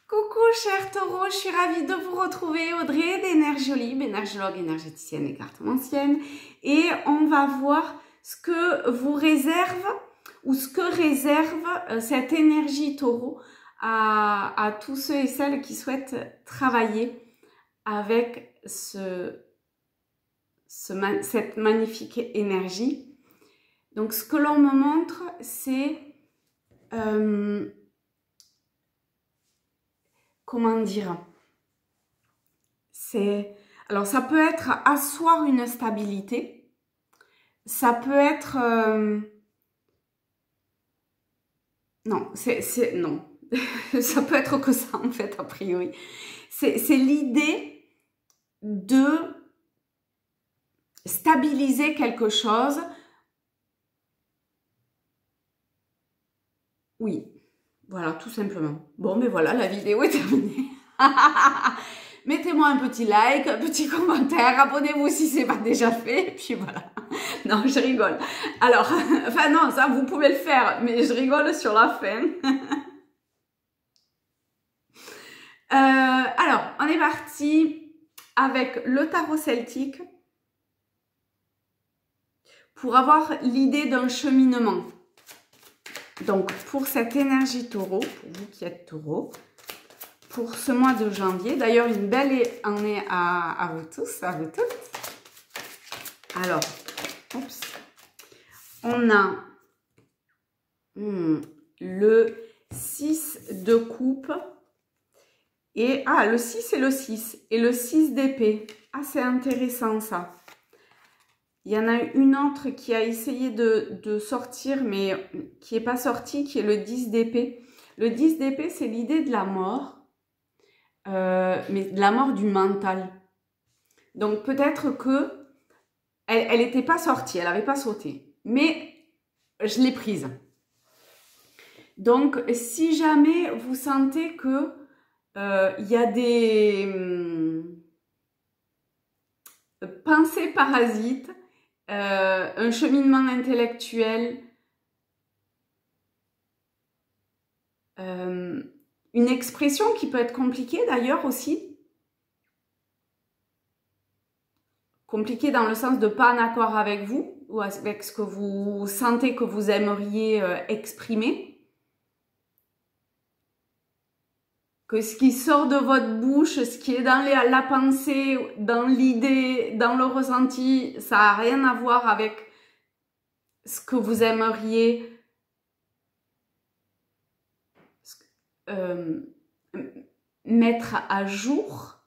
Coucou chers taureaux, je suis ravie de vous retrouver, Audrey d'Énergiolib, énergologue, énergéticienne et cartomancienne. Et on va voir ce que vous réserve ou ce que réserve cette énergie taureau à tous ceux et celles qui souhaitent travailler avec cette magnifique énergie. Donc ce que l'on me montre, c'est... comment dire, alors ça peut être asseoir une stabilité, ça peut être non, non, ça peut être que ça en fait a priori. C'est l'idée de stabiliser quelque chose. Oui. Voilà, tout simplement. Bon, mais voilà, la vidéo est terminée. Mettez-moi un petit like, un petit commentaire, abonnez-vous si ce n'est pas déjà fait, et puis voilà. Non, je rigole. Alors, enfin non, ça vous pouvez le faire, mais je rigole sur la fin. Alors, on est parti avec le tarot celtique pour avoir l'idée d'un cheminement. Donc, pour cette énergie taureau, pour vous qui êtes taureau, pour ce mois de janvier, d'ailleurs, une belle année à vous tous, à vous toutes. Alors, oups, on a le 6 de coupe et, le 6 et le 6, et le 6 d'épée. Ah, c'est intéressant ça. Il y en a une autre qui a essayé de sortir, mais qui n'est pas sortie, qui est le 10 d'épée. Le 10 d'épée, c'est l'idée de la mort, mais de la mort du mental. Donc peut-être que elle n'était pas sortie, elle n'avait pas sauté, mais je l'ai prise. Donc si jamais vous sentez que il y a des pensées parasites, un cheminement intellectuel, une expression qui peut être compliquée d'ailleurs aussi. Compliquée dans le sens de pas en accord avec vous ou avec ce que vous sentez que vous aimeriez exprimer. Que ce qui sort de votre bouche, ce qui est dans la pensée, dans l'idée, dans le ressenti, ça n'a rien à voir avec ce que vous aimeriez mettre à jour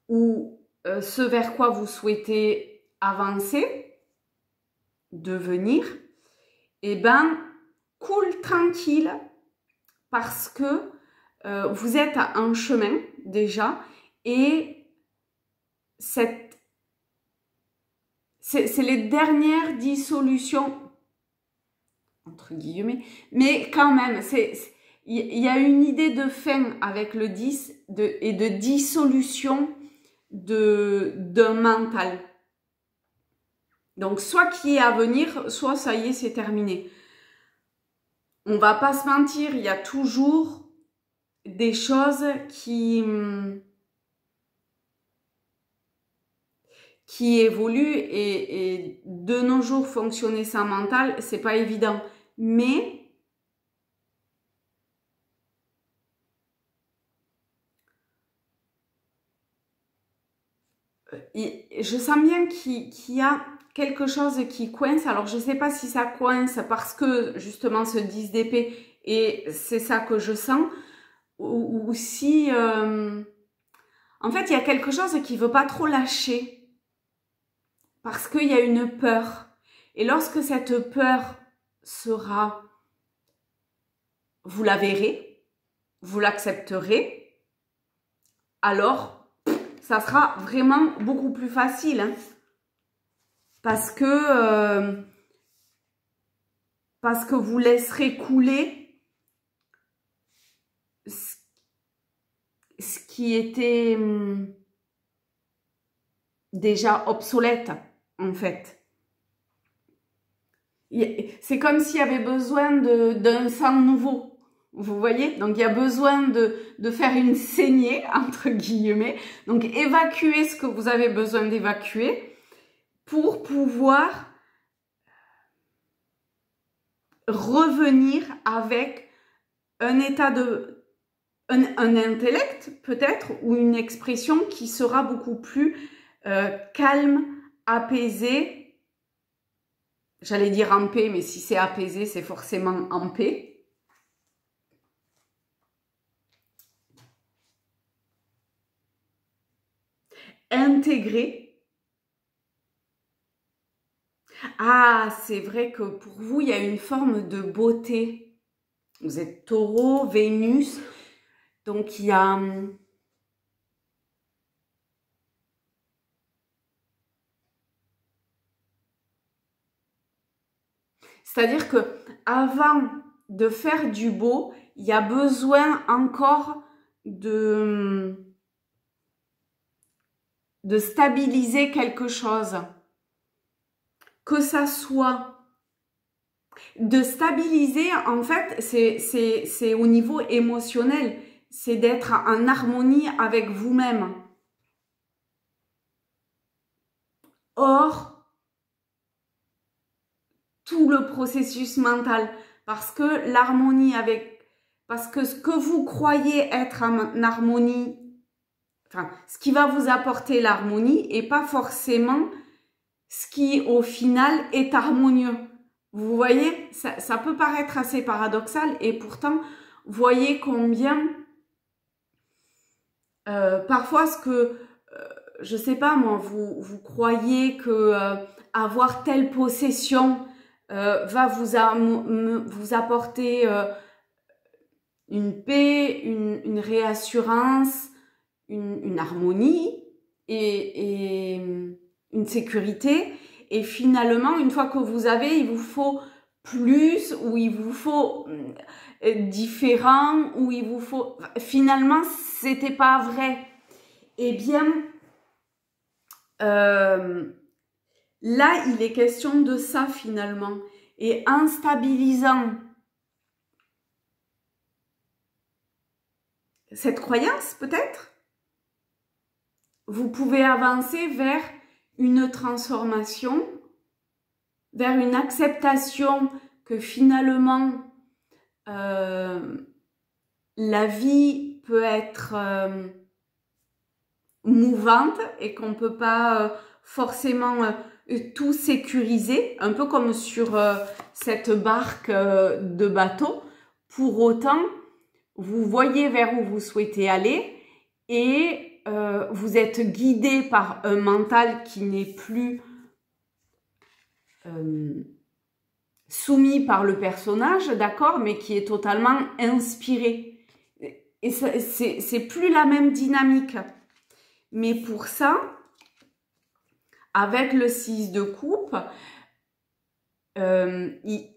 ou ce vers quoi vous souhaitez avancer, devenir, eh ben, cool, tranquille, parce que vous êtes en chemin déjà et c'est les dernières dissolutions, entre guillemets, mais quand même, il y a une idée de fin avec le 10 et de dissolution d'un mental. Donc, soit qui est à venir, soit ça y est, c'est terminé. On va pas se mentir, il y a toujours des choses qui évoluent et de nos jours, fonctionner sans mental, c'est pas évident. Mais je sens bien qu'il y a quelque chose qui coince. Alors, je ne sais pas si ça coince parce que, justement, ce 10 d'épée, et c'est ça que je sens, ou si... en fait, il y a quelque chose qui ne veut pas trop lâcher parce qu'il y a une peur. Et lorsque cette peur sera... Vous la verrez, vous l'accepterez, alors ça sera vraiment beaucoup plus facile. Hein, parce que vous laisserez couler ce qui était déjà obsolète, en fait. C'est comme s'il y avait besoin d'un sang nouveau. Vous voyez? Donc, il y a besoin de faire une saignée, entre guillemets. Donc, évacuer ce que vous avez besoin d'évacuer pour pouvoir revenir avec un état un intellect peut-être ou une expression qui sera beaucoup plus calme, apaisée. J'allais dire en paix, mais si c'est apaisé, c'est forcément en paix. Intégré. Ah, c'est vrai que pour vous, il y a une forme de beauté. Vous êtes Taureau, Vénus, donc il y a... C'est-à-dire que avant de faire du beau, il y a besoin encore de stabiliser quelque chose. Que ça soit de stabiliser, en fait, c'est au niveau émotionnel. C'est d'être en harmonie avec vous-même. Or, tout le processus mental, parce que l'harmonie parce que ce que vous croyez être en harmonie, enfin, ce qui va vous apporter l'harmonie et pas forcément ce qui, au final, est harmonieux. Vous voyez, ça peut paraître assez paradoxal et pourtant, voyez combien parfois ce que, je sais pas moi, vous croyez que avoir telle possession va vous apporter une paix, une réassurance, une harmonie et une sécurité. Et finalement, une fois que vous avez, il vous faut plus, ou il vous faut différent, ou il vous faut... Finalement, c'était pas vrai. Eh bien, là, il est question de ça finalement. Et en stabilisant cette croyance, peut-être, vous pouvez avancer vers une transformation, vers une acceptation que finalement, la vie peut être mouvante et qu'on ne peut pas forcément tout sécuriser, un peu comme sur cette barque de bateau. Pour autant, vous voyez vers où vous souhaitez aller et vous êtes guidé par un mental qui n'est plus soumis par le personnage, d'accord, mais qui est totalement inspiré. Et c'est plus la même dynamique. Mais pour ça, avec le 6 de coupe, il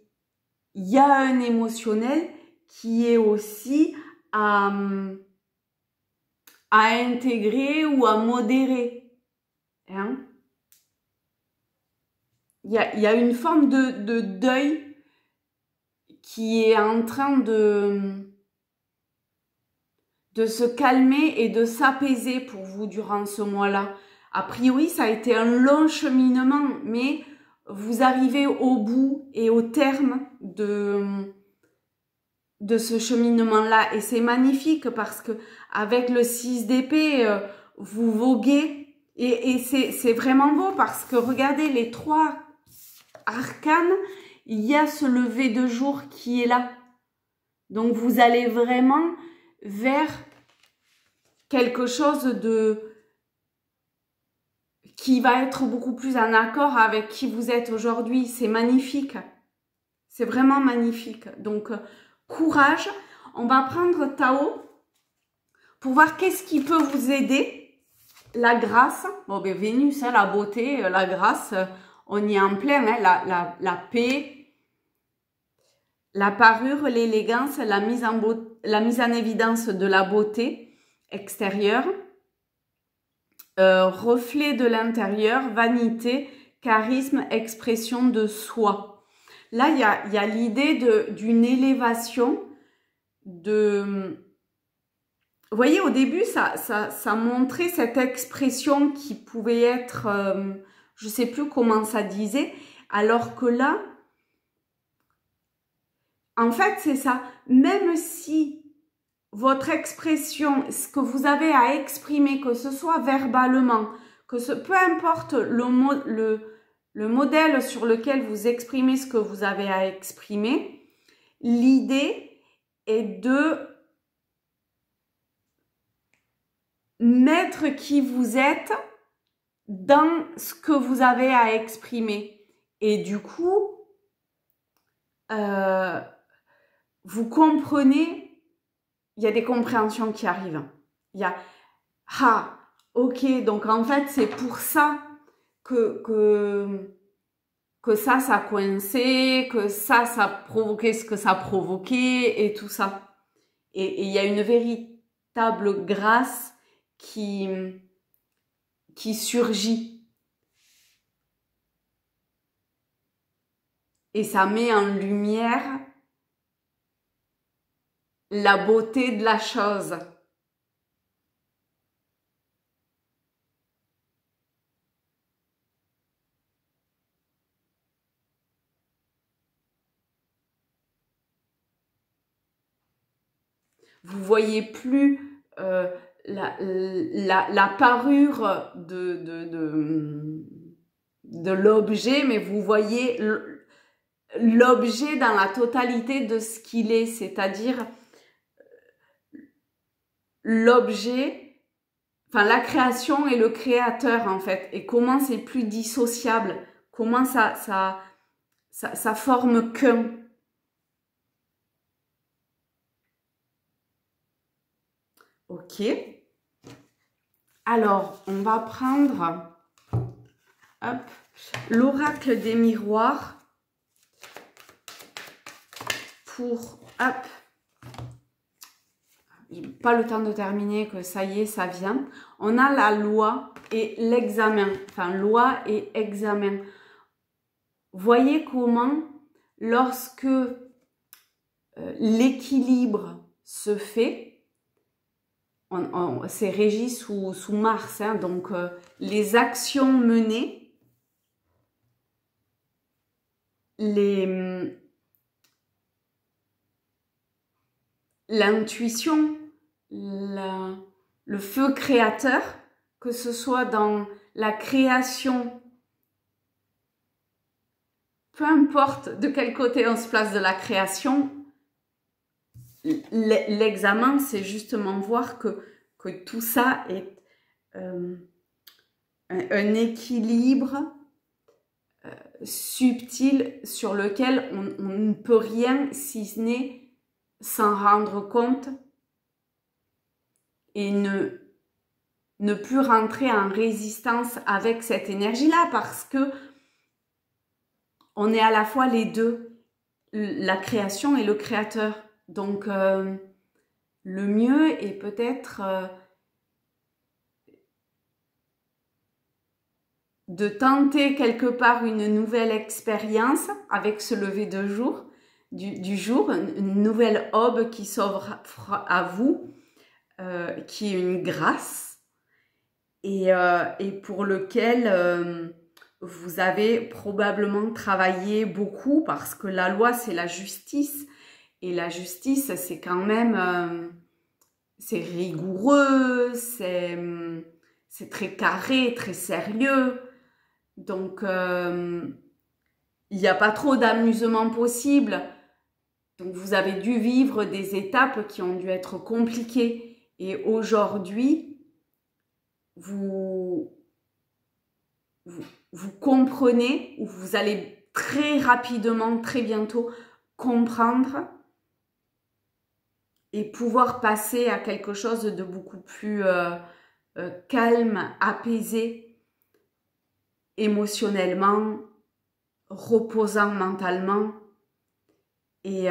y a un émotionnel qui est aussi à intégrer ou à modérer. Hein? Il y a une forme de deuil qui est en train de se calmer et de s'apaiser pour vous durant ce mois-là. A priori, ça a été un long cheminement, mais vous arrivez au bout et au terme de ce cheminement-là. Et c'est magnifique parce que avec le 6 d'épée, vous voguez et c'est vraiment beau parce que regardez les 3 arcanes, il y a ce lever de jour qui est là. Donc vous allez vraiment vers quelque chose qui va être beaucoup plus en accord avec qui vous êtes aujourd'hui. C'est magnifique. C'est vraiment magnifique. Donc, courage. On va prendre Tao pour voir qu'est-ce qui peut vous aider. La grâce. Bon, ben Vénus, hein, la beauté, la grâce, on y est en plein. Hein, la paix, la parure, l'élégance, la mise en évidence de la beauté extérieure. Reflet de l'intérieur, vanité, charisme, expression de soi. Là, il y a l'idée d'une élévation, de... Vous voyez, au début, ça montrait cette expression qui pouvait être, je ne sais plus comment ça disait, alors que là, en fait, c'est ça. Même si votre expression, ce que vous avez à exprimer, que ce soit verbalement, peu importe le modèle sur lequel vous exprimez ce que vous avez à exprimer, l'idée est de mettre qui vous êtes dans ce que vous avez à exprimer. Et du coup, vous comprenez, il y a des compréhensions qui arrivent. Il y a « Ah, ok, donc en fait, c'est pour ça que ça a coincé, que ça a provoqué ce que ça a provoqué et tout ça. » Et il y a une véritable grâce qui surgit. Et ça met en lumière la beauté de la chose. Vous voyez plus la parure de l'objet, mais vous voyez l'objet dans la totalité de ce qu'il est, c'est-à-dire l'objet, enfin la création et le créateur en fait, et comment c'est plus dissociable, comment ça forme qu'un. Ok. Alors, on va prendre l'oracle des miroirs pour, pas le temps de terminer, que ça y est, ça vient. On a la loi et l'examen, enfin loi et examen. Voyez comment, lorsque l'équilibre se fait, c'est régi sous Mars, hein, donc les actions menées, l'intuition, le feu créateur, que ce soit dans la création, peu importe de quel côté on se place de la création, l'examen, c'est justement voir que tout ça est un équilibre subtil sur lequel on ne peut rien si ce n'est s'en rendre compte et ne plus rentrer en résistance avec cette énergie-là, parce que on est à la fois les deux, la création et le créateur. Donc, le mieux est peut-être de tenter quelque part une nouvelle expérience avec ce lever de jour, du jour, une nouvelle aube qui s'offre à vous, qui est une grâce et pour lequel vous avez probablement travaillé beaucoup, parce que la loi, c'est la justice. Et la justice, c'est quand même, c'est rigoureux, c'est très carré, très sérieux. Donc, il n'y a pas trop d'amusement possible. Donc, vous avez dû vivre des étapes qui ont dû être compliquées. Et aujourd'hui, vous comprenez, ou vous allez très rapidement, très bientôt, comprendre et pouvoir passer à quelque chose de beaucoup plus calme, apaisé, émotionnellement, reposant mentalement, et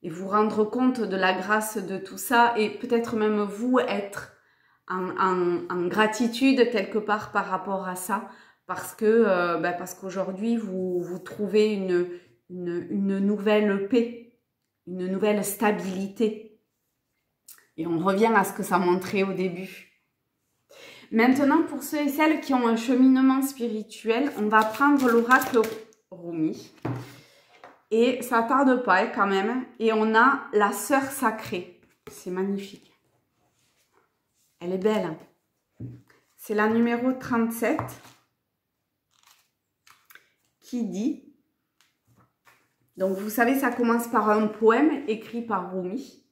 vous rendre compte de la grâce de tout ça, et peut-être même vous être en gratitude quelque part par rapport à ça, parce que parce qu'aujourd'hui, vous trouvez une nouvelle paix, une nouvelle stabilité. Et on revient à ce que ça montrait au début. Maintenant, pour ceux et celles qui ont un cheminement spirituel, on va prendre l'oracle Rumi. Et ça tarde pas quand même. Et on a la sœur sacrée. C'est magnifique. Elle est belle. C'est la numéro 37 qui dit, donc vous savez, ça commence par un poème écrit par Rumi.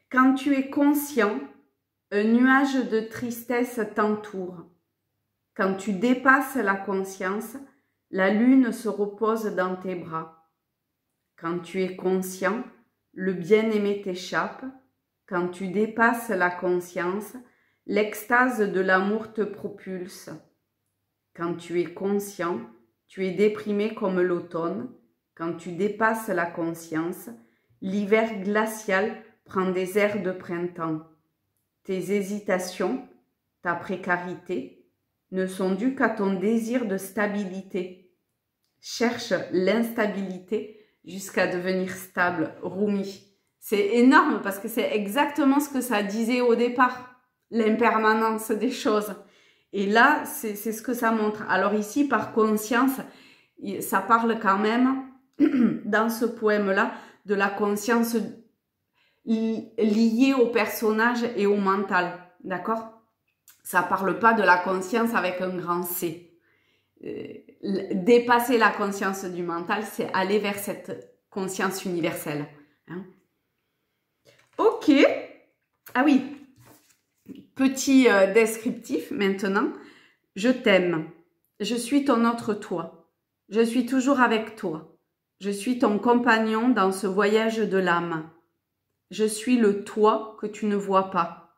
Quand tu es conscient, un nuage de tristesse t'entoure. Quand tu dépasses la conscience, la lune se repose dans tes bras. Quand tu es conscient, le bien-aimé t'échappe. Quand tu dépasses la conscience, l'extase de l'amour te propulse. Quand tu es conscient, tu es déprimé comme l'automne. Quand tu dépasses la conscience, l'hiver glacial prend des airs de printemps. Tes hésitations, ta précarité, ne sont dues qu'à ton désir de stabilité. Cherche l'instabilité jusqu'à devenir stable. Rumi. C'est énorme parce que c'est exactement ce que ça disait au départ, l'impermanence des choses. Et là, c'est ce que ça montre. Alors ici, par conscience, ça parle quand même, dans ce poème-là, de la conscience liée au personnage et au mental. D'accord? Ça parle pas de la conscience avec un grand C. Dépasser la conscience du mental, c'est aller vers cette conscience universelle. Hein? Ok. Ah oui. Petit descriptif maintenant. Je t'aime. Je suis ton autre toi. Je suis toujours avec toi. Je suis ton compagnon dans ce voyage de l'âme. Je suis le toi que tu ne vois pas.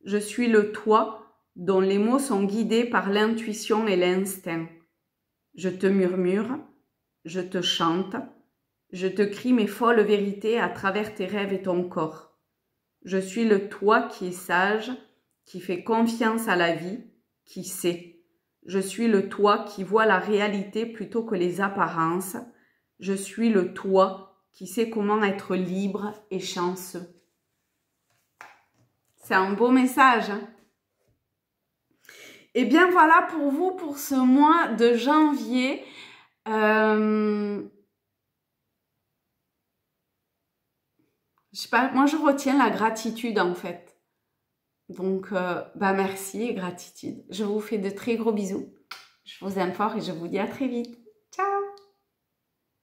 Je suis le toi dont les mots sont guidés par l'intuition et l'instinct. Je te murmure, je te chante, je te crie mes folles vérités à travers tes rêves et ton corps. Je suis le toi qui est sage, qui fait confiance à la vie, qui sait. Je suis le toi qui voit la réalité plutôt que les apparences. Je suis le toi qui sait comment être libre et chanceux. C'est un beau message. Hein? Et bien voilà pour vous pour ce mois de janvier. Je sais pas, moi je retiens la gratitude en fait. Donc merci et gratitude. Je vous fais de très gros bisous. Je vous aime fort et je vous dis à très vite. Ciao!